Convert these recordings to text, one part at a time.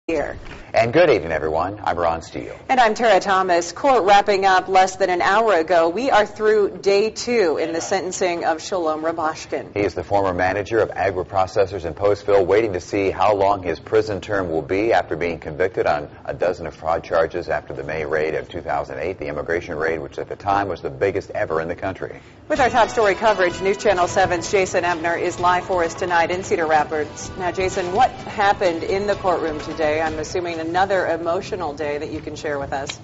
Here. And good evening, everyone. I'm Ron Steele. And I'm Tara Thomas. Court wrapping up less than an hour ago. We are through day 2 in the sentencing of Shalom Rubashkin. He is the former manager of agri-processors in Postville, waiting to see how long his prison term will be after being convicted on a dozen of fraud charges after the May raid of 2008, the immigration raid, which at the time was the biggest ever in the country. With our top story coverage, News Channel 7's Jason Ebner is live for us tonight in Cedar Rapids. Now, Jason, what happened in the courtroom today? I'm assuming another emotional day that you can share with us.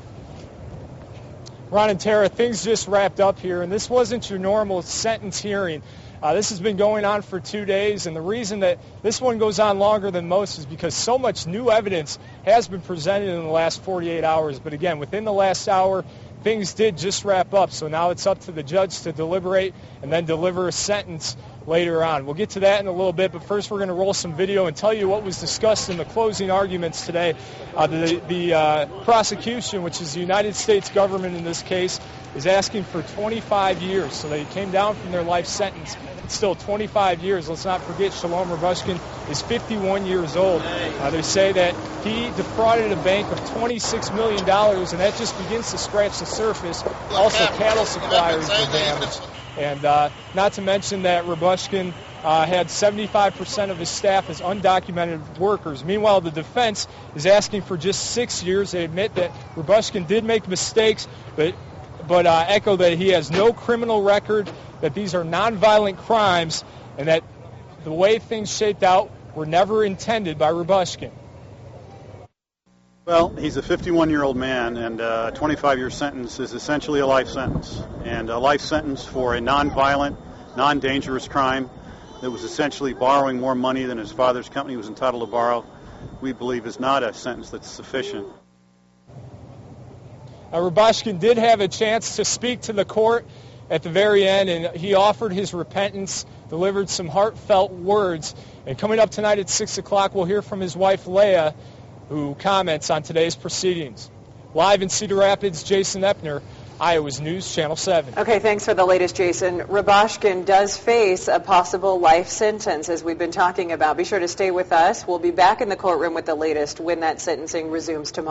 Ron and Tara, things just wrapped up here, and this wasn't your normal sentence hearing. This has been going on for 2 days, and the reason that this one goes on longer than most is because so much new evidence has been presented in the last 48 hours. But again, within the last hour, things did just wrap up, so now it's up to the judge to deliberate and then deliver a sentence later on. We'll get to that in a little bit, but first we're going to roll some video and tell you what was discussed in the closing arguments today. The prosecution, which is the United States government in this case, is asking for 25 years, so they came down from their life sentence. It's still 25 years. Let's not forget Shalom Rubashkin is 51 years old. They say that he defrauded a bank of $26 million, and that just begins to scratch the surface. Also, cattle suppliers were damaged. And not to mention that Rubashkin had 75% of his staff as undocumented workers. Meanwhile, the defense is asking for just 6 years. They admit that Rubashkin did make mistakes, but echo that he has no criminal record, that these are nonviolent crimes, and that the way things shaped out were never intended by Rubashkin. Well, he's a 51-year-old man, and a 25-year sentence is essentially a life sentence. And a life sentence for a nonviolent, non-dangerous crime that was essentially borrowing more money than his father's company was entitled to borrow, we believe is not a sentence that's sufficient. Rubashkin did have a chance to speak to the court at the very end, and he offered his repentance, delivered some heartfelt words. And coming up tonight at 6 o'clock, we'll hear from his wife, Leah, who comments on today's proceedings. Live in Cedar Rapids, Jason Ebner, Iowa's News Channel 7. Okay, thanks for the latest, Jason. Rubashkin does face a possible life sentence, as we've been talking about. Be sure to stay with us. We'll be back in the courtroom with the latest when that sentencing resumes tomorrow.